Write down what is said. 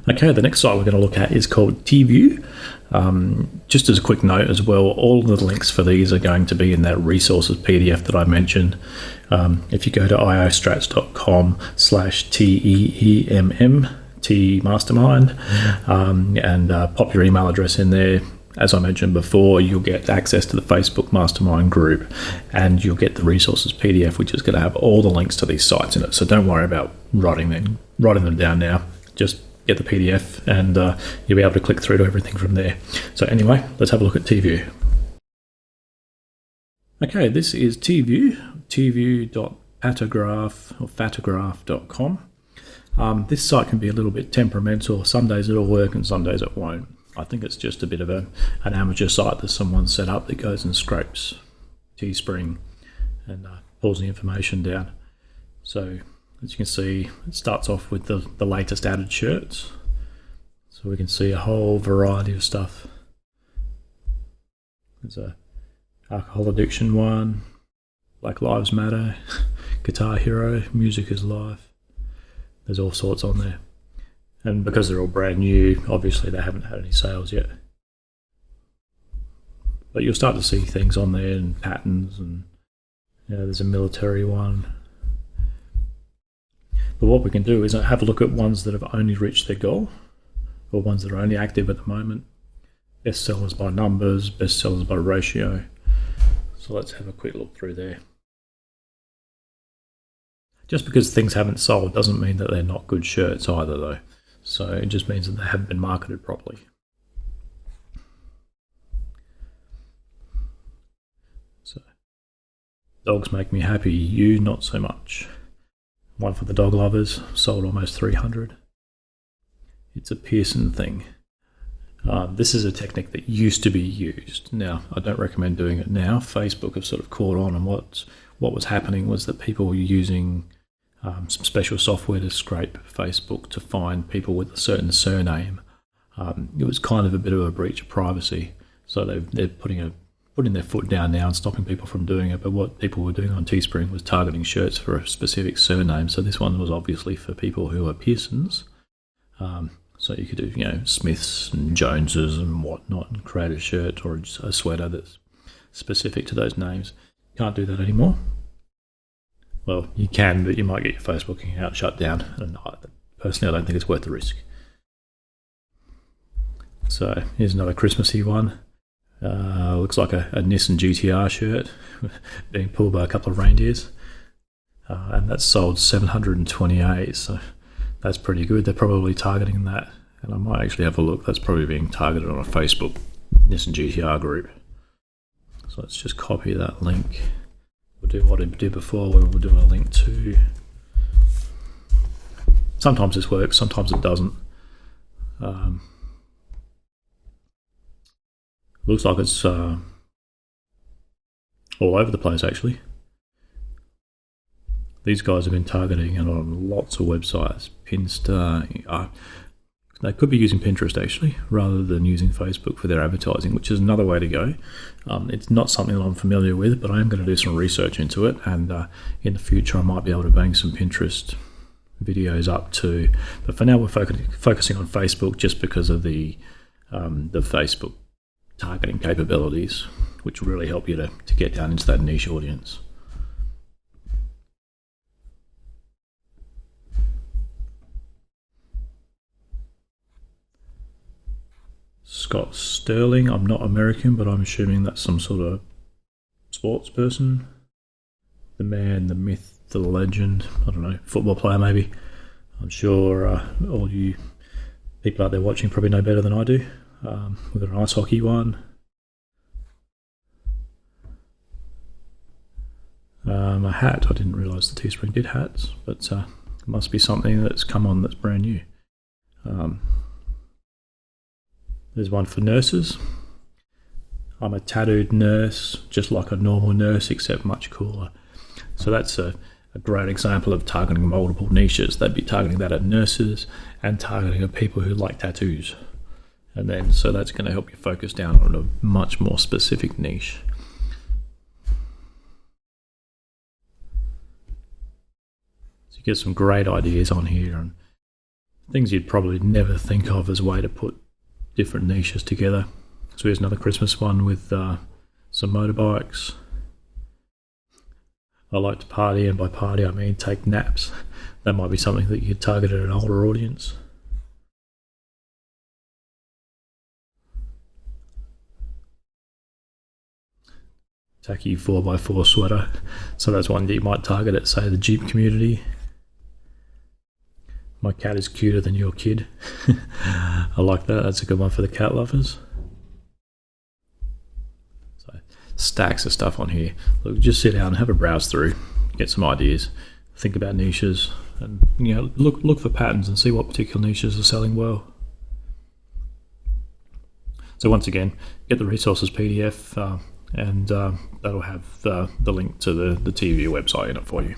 Okay, the next site we're going to look at is called Teeview. Just as a quick note as well, all of the links for these are going to be in that resources PDF that I mentioned. If you go to iostrats.com/TEEMM, T Mastermind, and pop your email address in there, as I mentioned before, you'll get access to the Facebook Mastermind group, and you'll get the resources PDF, which is going to have all the links to these sites in it. So don't worry about writing them down now. Just get the PDF, and you'll be able to click through to everything from there. So anyway, let's have a look at Teeview. Okay, this is Teeview, teeview.patograph.com. This site can be a little bit temperamental. Some days it'll work and some days it won't. I think it's just a bit of an amateur site that someone set up that goes and scrapes Teespring and pulls the information down. So as you can see, it starts off with the latest added shirts. So we can see a whole variety of stuff. There's a alcohol addiction one, Black Lives Matter, Guitar Hero, Music is Life. There's all sorts on there. And because they're all brand new, obviously they haven't had any sales yet. But you'll start to see things on there and patterns, and there's a military one. But what we can do is have a look at ones that have only reached their goal, or ones that are only active at the moment. Best sellers by numbers, best sellers by ratio. So let's have a quick look through there. Just because things haven't sold doesn't mean that they're not good shirts either, though. So it just means that they haven't been marketed properly. So, dogs make me happy, you not so much. One for the dog lovers, sold almost 300. It's a Pearson thing. This is a technique that used to be used. Now, I don't recommend doing it now. Facebook have sort of caught on, and what was happening was that people were using some special software to scrape Facebook to find people with a certain surname. It was kind of a bit of a breach of privacy. So they're putting their foot down now and stopping people from doing it. But what people were doing on Teespring was targeting shirts for a specific surname. So this one was obviously for people who are Pearsons. So you could do, Smiths and Joneses and whatnot, and create a shirt or a sweater that's specific to those names. Can't do that anymore. Well, you can, but you might get your Facebook account shut down. And personally, I don't think it's worth the risk. So here's another Christmassy one. Looks like a Nissan GTR shirt being pulled by a couple of reindeers. And that's sold 728, so that's pretty good. They're probably targeting that. And I might actually have a look. That's probably being targeted on a Facebook Nissan GTR group. So let's just copy that link. We'll do what we did before, where we'll do a link to. Sometimes this works, sometimes it doesn't. Looks like it's all over the place, actually. These guys have been targeting it on lots of websites. Pinster. They could be using Pinterest, actually, rather than using Facebook for their advertising, which is another way to go. It's not something that I'm familiar with, but I am going to do some research into it, and in the future I might be able to bang some Pinterest videos up too. But for now we're focusing on Facebook, just because of the Facebook targeting capabilities, which really help you to get down into that niche audience. Scott Sterling. I'm not American, but I'm assuming that's some sort of sports person. The man, the myth, the legend. I don't know, football player maybe. I'm sure all you people out there watching probably know better than I do. We've got an ice hockey one. A hat. I didn't realise the Teespring did hats, but it must be something that's come on that's brand new. There's one for nurses. I'm a tattooed nurse, just like a normal nurse, except much cooler. So that's a great example of targeting multiple niches. They'd be targeting that at nurses and targeting at people who like tattoos. And then, so that's going to help you focus down on a much more specific niche. So you get some great ideas on here, and Things you'd probably never think of as a way to put different niches together. So here's another Christmas one with some motorbikes. I like to party, and by party I mean take naps. That might be something that you target at an older audience. Tacky 4x4 sweater. So that's one that you might target at, say, the Jeep community. My cat is cuter than your kid. I like that. That's a good one for the cat lovers. So stacks of stuff on here. Look, just sit down and have a browse through, get some ideas, think about niches, and look for patterns and see what particular niches are selling well. So once again, get the resources PDF, and that'll have the link to the Teeview website in it for you.